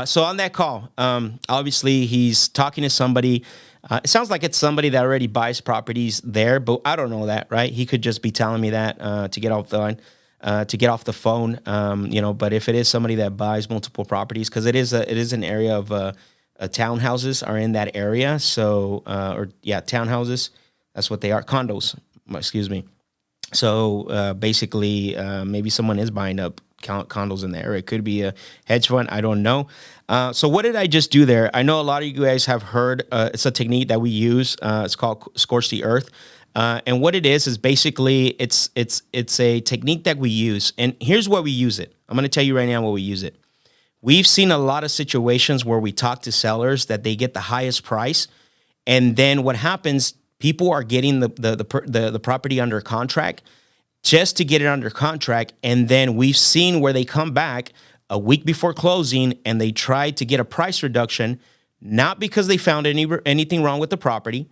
So on that call, obviously he's talking to somebody. It sounds like it's somebody that already buys properties there, but I don't know that, right? He could just be telling me that to get off the line, to get off the phone, But if it is somebody that buys multiple properties, because it is an area of townhouses are in that area. So townhouses, that's what they are, condos. Excuse me. So basically, maybe someone is buying up condos in there. It could be a hedge fund. I don't know. So what did I just do there? I know a lot of you guys have heard. It's a technique that we use. It's called scorch the earth. And what it is basically it's a technique that we use. And here's why we use it. I'm going to tell you right now what we use it. we've seen a lot of situations where we talk to sellers that they get the highest price, and then what happens? People are getting the property under contract just to get it under contract, and then we've seen where they come back a week before closing and they try to get a price reduction, not because they found anything wrong with the property,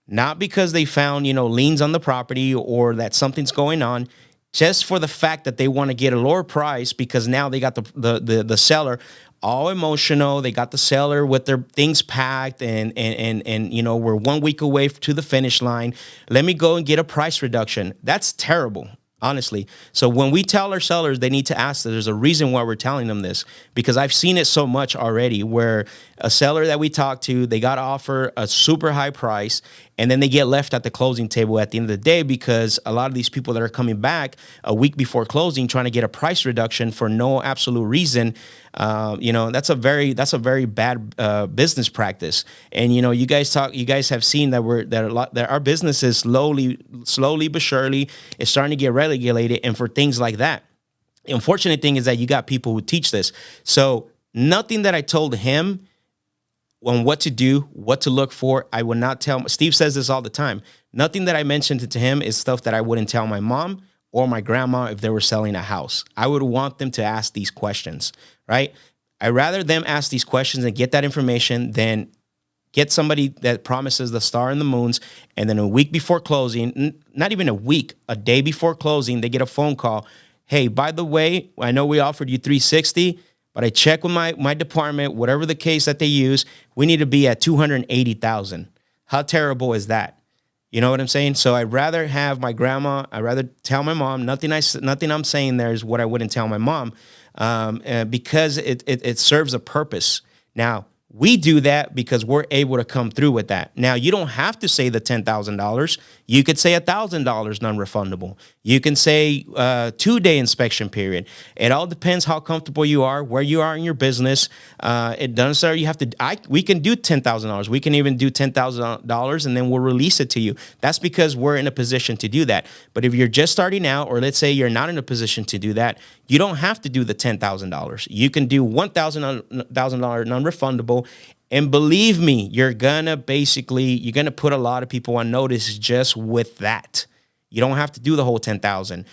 not because they found, liens on the property or that something's going on, just for the fact that they want to get a lower price because now they got the seller all emotional. They got the seller with their things packed and we're 1 week away to the finish line. Let me go and get a price reduction. That's terrible, honestly. So when we tell our sellers, they need to ask that. There's a reason why we're telling them this, because I've seen it so much already where a seller that we talked to, they got to offer a super high price and then they get left at the closing table at the end of the day because a lot of these people that are coming back a week before closing trying to get a price reduction for no absolute reason, that's a very bad business practice. And you guys have seen that our business is slowly but surely is starting to get regulated, and for things like that. The unfortunate thing is that you got people who teach this. So nothing that I told him on what to do, what to look for, I would not tell. Steve says this all the time. Nothing that I mentioned to him is stuff that I wouldn't tell my mom or my grandma if they were selling a house. I would want them to ask these questions, right? I'd rather them ask these questions and get that information than get somebody that promises the star and the moons, and then a week before closing, not even a week, a day before closing, they get a phone call. Hey, by the way, I know we offered you $360, but I checked with my department, whatever the case that they use, we need to be at $280,000. How terrible is that? You know what I'm saying? So I'd rather have my grandma. I'd rather tell my mom. Nothing I'm saying there is what I wouldn't tell my mom, because it serves a purpose. Now, we do that because we're able to come through with that. Now, you don't have to say the $10,000. You could say $1,000 non-refundable. You can say 2-day inspection period. It all depends how comfortable you are, where you are in your business. It doesn't necessarily you have to. We can do $10,000. We can even do $10,000 and then we'll release it to you. That's because we're in a position to do that. But if you're just starting out, or let's say you're not in a position to do that, you don't have to do the $10,000. You can do $1,000 non-refundable. And believe me, you're gonna put a lot of people on notice just with that. You don't have to do the whole 10,000.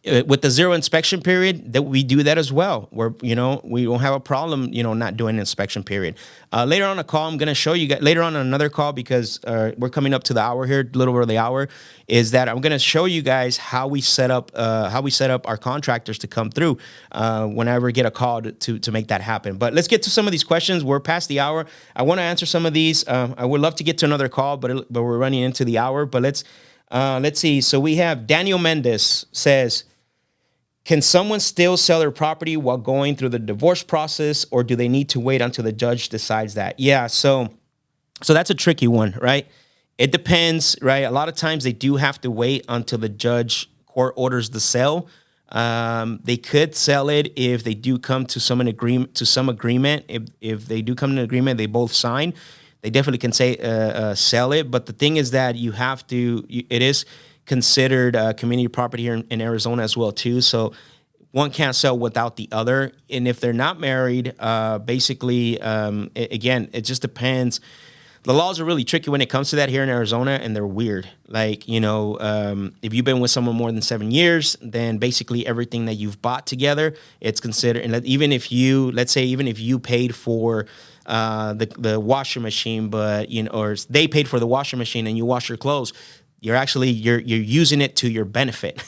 With the 0 inspection period, that we do that as well. Where we don't have a problem, not doing an inspection period. Later on a call, I'm going to show you guys. Later on another call, because we're coming up to the hour here, a little over the hour, is that I'm going to show you guys how we set up our contractors to come through whenever we get a call to make that happen. But let's get to some of these questions. We're past the hour. I want to answer some of these. I would love to get to another call, but we're running into the hour. But let's see. So we have Daniel Mendez says, can someone still sell their property while going through the divorce process, or do they need to wait until the judge decides that? Yeah, so that's a tricky one, right? It depends, right? A lot of times they do have to wait until the court orders the sale. They could sell it if they do come to some agreement. If they do come to an agreement, they both sign. They definitely can say sell it. But the thing is that it is considered community property here in Arizona as well too. So one can't sell without the other. And if they're not married, again, it just depends. The laws are really tricky when it comes to that here in Arizona, and they're weird. Like, if you've been with someone more than 7 years, then basically everything that you've bought together, it's considered. And even if you paid for the washing machine, but or they paid for the washing machine and you wash your clothes, you're using it to your benefit.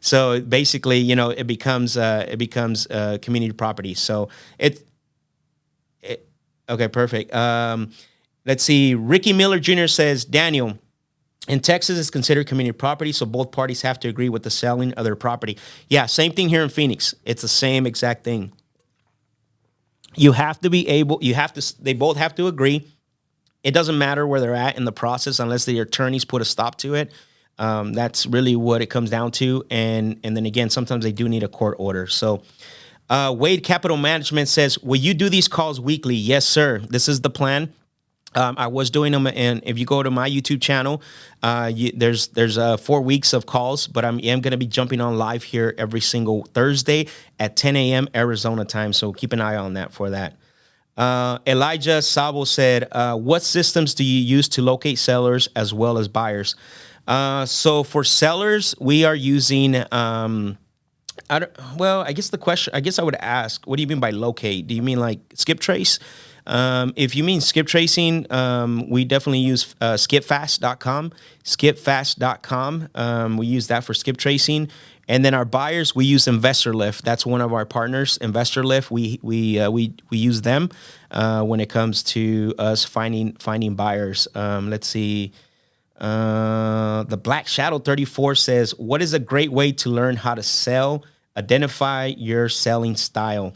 So basically, it becomes community property. So okay, perfect. Let's see. Ricky Miller Jr. says, Daniel, in Texas, it's considered community property, so both parties have to agree with the selling of their property. Yeah, same thing here in Phoenix. It's the same exact thing. They both have to agree. It doesn't matter where they're at in the process unless the attorneys put a stop to it. That's really what it comes down to. And then again, sometimes they do need a court order. So Wade Capital Management says, will you do these calls weekly? Yes, sir. This is the plan. I was doing them, and if you go to my YouTube channel, there's 4 weeks of calls, but am going to be jumping on live here every single Thursday at 10 a.m. Arizona time. So keep an eye on that for that. Elijah Sabo said, "What systems do you use to locate sellers as well as buyers?" So for sellers, we are using. I guess the question. I guess I would ask, what do you mean by locate? Do you mean like skip trace? If you mean skip tracing, we definitely use skipfast.com. Skipfast.com. We use that for skip tracing. And then our buyers, we use InvestorLift. That's one of our partners, InvestorLift. We use them when it comes to us finding buyers. Let's see. The Black Shadow 34 says, "What is a great way to learn how to sell? Identify your selling style."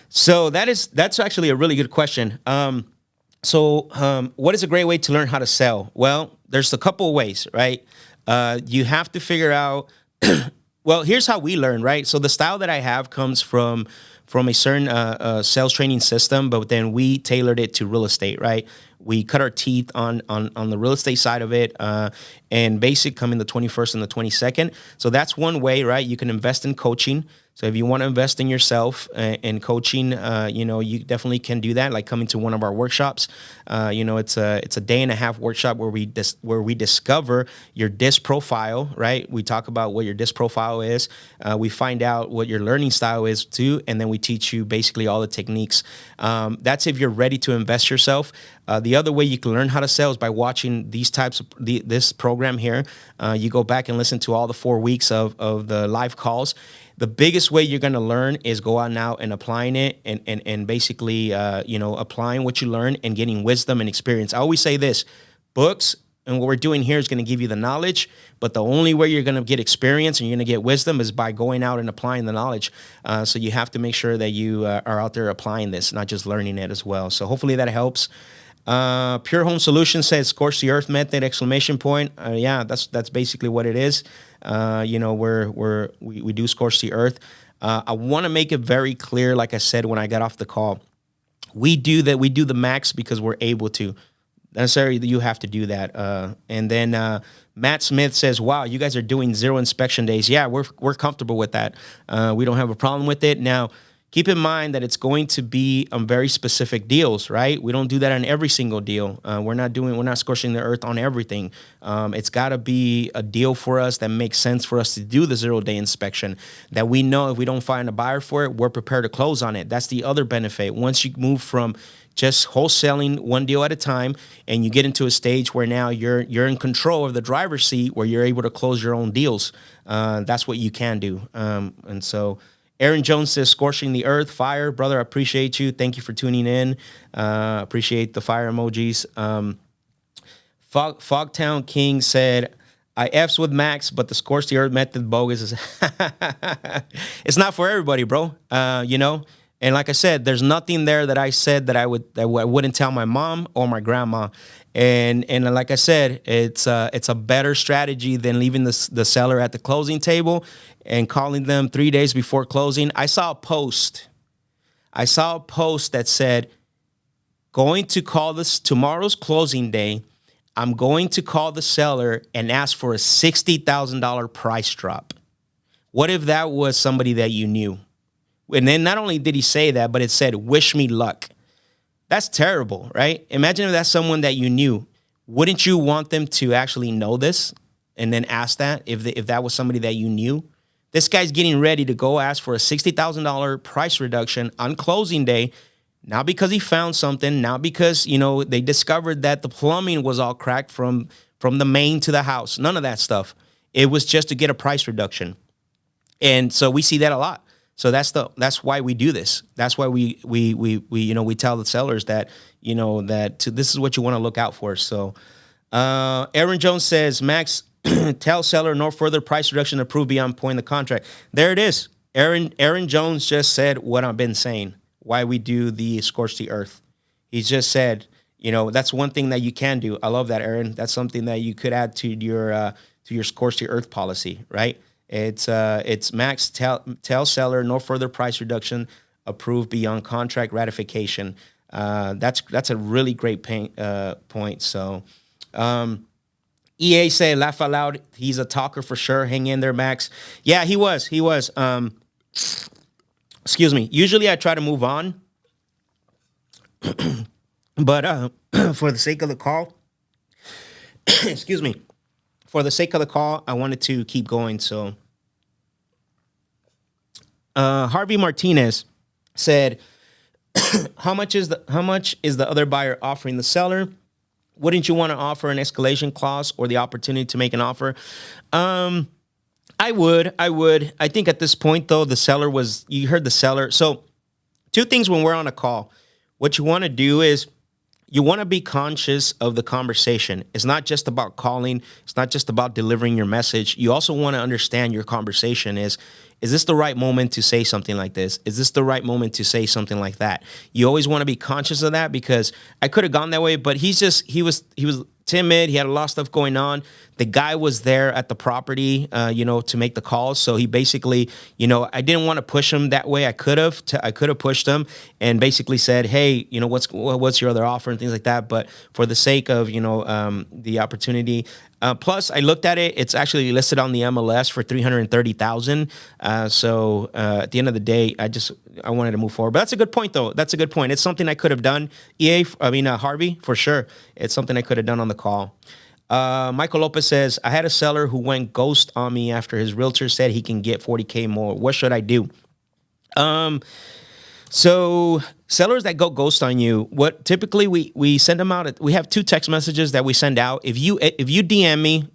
So that's actually a really good question. What is a great way to learn how to sell? Well, there's a couple of ways, right? You have to figure out. Well, here's how we learn, right? So the style that I have comes from a certain sales training system, but then we tailored it to real estate, right? We cut our teeth on the real estate side of it, and basic come in the 21st and the 22nd. So that's one way, right? You can invest in coaching. So if you want to invest in yourself and coaching, you definitely can do that. Like coming to one of our workshops, it's a day and a half workshop where we discover your DISC profile, right? We talk about what your DISC profile is. We find out what your learning style is too, and then we teach you basically all the techniques. That's if you're ready to invest yourself. The other way you can learn how to sell is by watching these types of this program here. You go back and listen to all the 4 weeks of the live calls. The biggest way you're going to learn is go out now and applying it and basically, applying what you learn and getting wisdom and experience. I always say this, books and what we're doing here is going to give you the knowledge, but the only way you're going to get experience and you're going to get wisdom is by going out and applying the knowledge. So you have to make sure that you are out there applying this, not just learning it as well. So hopefully that helps. Pure Home Solutions says scorch the earth method, exclamation point. Yeah, that's basically what it is. We do scorch the earth. I want to make it very clear, like I said when I got off the call, we do the max because we're able to. Necessarily, you have to do that. And then Matt Smith says, "Wow, you guys are doing 0 inspection days." Yeah, we're comfortable with that. We don't have a problem with it. Now, keep in mind that it's going to be on very specific deals, right? We don't do that on every single deal. We're not scorching the earth on everything. It's got to be a deal for us that makes sense for us to do the 0-day inspection, that we know if we don't find a buyer for it, we're prepared to close on it. That's the other benefit. Once you move from just wholesaling one deal at a time and you get into a stage where now you're in control of the driver's seat, where you're able to close your own deals, that's what you can do. And so Aaron Jones says, "Scorching the earth, fire." Brother, I appreciate you. Thank you for tuning in. Appreciate the fire emojis. Fogtown King said, "I F's with Max, but the scorch the earth method bogus." It's not for everybody, bro. And like I said, there's nothing there that I said that I wouldn't tell my mom or my grandma. And like I said, it's a better strategy than leaving the seller at the closing table and calling them 3 days before closing. I saw a post that said, "Going to call this tomorrow's closing day. I'm going to call the seller and ask for a $60,000 price drop." What if that was somebody that you knew? And then not only did he say that, but it said, "Wish me luck." That's terrible, right? Imagine if that's someone that you knew. Wouldn't you want them to actually know this and then ask that if that was somebody that you knew? This guy's getting ready to go ask for a $60,000 price reduction on closing day, not because he found something, not because, they discovered that the plumbing was all cracked from the main to the house. None of that stuff. It was just to get a price reduction. And so we see that a lot. So that's why we do this. That's why we tell the sellers that this is what you want to look out for. So Aaron Jones says, "Max, tell seller no further price reduction approved beyond point of the contract." There it is. Aaron Jones just said what I've been saying. Why we do the scorch the earth. He just said, that's one thing that you can do. I love that, Aaron. That's something that you could add to your scorch the earth policy, right? It's Max, tell seller no further price reduction approved beyond contract ratification. That's a really great point. So, EA said, laugh out loud. He's a talker for sure. Hang in there, Max. Yeah, he was. Excuse me. Usually I try to move on, but for the sake of the call, excuse me, for the sake of the call, I wanted to keep going. So, Harvey Martinez said, how much is the other buyer offering the seller? Wouldn't you want to offer an escalation clause or the opportunity to make an offer? I would. I think at this point, though, you heard the seller. So 2 things when we're on a call. What you want to do is you want to be conscious of the conversation. It's not just about calling. It's not just about delivering your message. You also want to understand your conversation is this the right moment to say something like this? Is this the right moment to say something like that? You always want to be conscious of that, because I could have gone that way, but he was timid. He had a lot of stuff going on. The guy was there at the property, to make the calls. So he basically, I didn't want to push him that way. I could have pushed him and basically said, hey, what's your other offer and things like that. But for the sake of, the opportunity, plus I looked at it, it's actually listed on the MLS for $330,000. So at the end of the day, I wanted to move forward. But that's a good point, though. That's a good point. It's something I could have done. Harvey, for sure. It's something I could have done on the call. Michael Lopez says, I had a seller who went ghost on me after his realtor said he can get $40K more. What should I do? So sellers that go ghost on you, what typically we send them out. We have 2 text messages that we send out. If you DM me,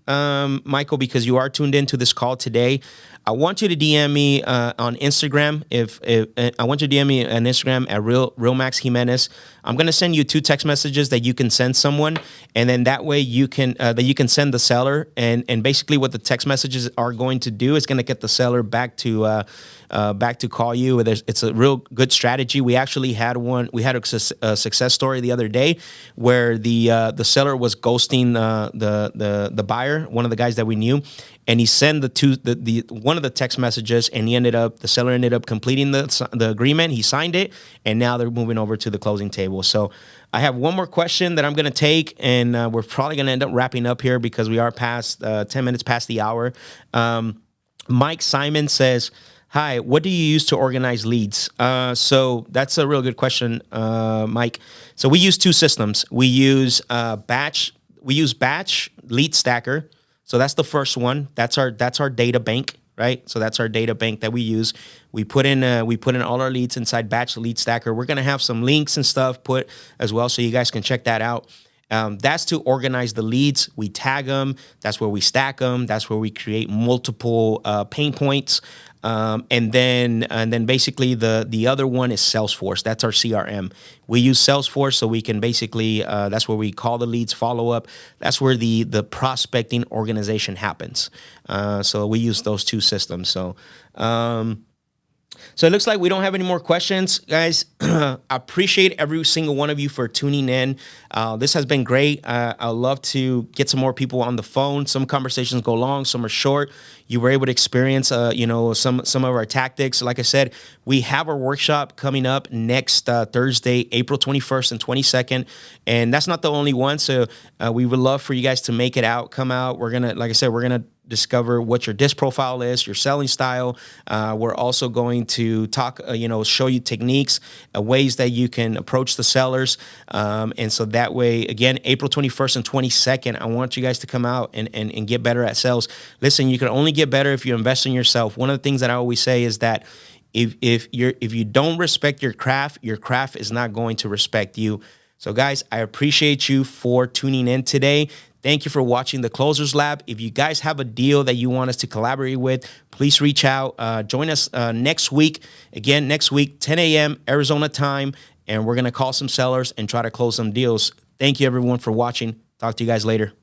Michael, because you are tuned into this call today, I want you to DM me on Instagram. If I want you to DM me on Instagram at real Max Jimenez. I'm gonna send you 2 text messages that you can send someone, and then that way you can send the seller. And basically what the text messages are going to do is gonna get the seller back to call you. It's a real good strategy. We actually had one. We had a success story the other day where the seller was ghosting the buyer, one of the guys that we knew, and he sent one of the text messages, and the seller ended up completing the agreement. He signed it, and now they're moving over to the closing table. So I have one more question that I'm going to take, and we're probably going to end up wrapping up here because we are past 10 minutes past the hour. Mike Simon says, hi, what do you use to organize leads? So that's a real good question, Mike. So we use 2 systems. We use batch lead stacker. So that's the first one. That's our data bank, right? So that's our data bank that we use. We put in all our leads inside batch lead stacker. We're gonna have some links and stuff put as well, so you guys can check that out. That's to organize the leads. We tag them. That's where we stack them. That's where we create multiple pain points. And then basically the other one is Salesforce. That's our CRM. We use Salesforce so we can basically, that's where we call the leads, follow up. That's where the prospecting organization happens. So we use those 2 systems. So it looks like we don't have any more questions, guys. I appreciate every single one of you for tuning in. This has been great. I'd love to get some more people on the phone. Some conversations go long, some are short. You were able to experience, some of our tactics. Like I said, we have our workshop coming up next Thursday, April 21st and 22nd, and that's not the only one. So we would love for you guys to make it out, come out. We're gonna discover what your disc profile is, your selling style. We're also going to talk, show you techniques, ways that you can approach the sellers. And so that way, again, April 21st and 22nd, I want you guys to come out and get better at sales. Listen, you can only get better if you invest in yourself. One of the things that I always say is that if you don't respect your craft is not going to respect you. So guys, I appreciate you for tuning in today. Thank you for watching the Closers Lab. If you guys have a deal that you want us to collaborate with, please reach out. Join us next week. Again, next week, 10 a.m. Arizona time, and we're going to call some sellers and try to close some deals. Thank you, everyone, for watching. Talk to you guys later.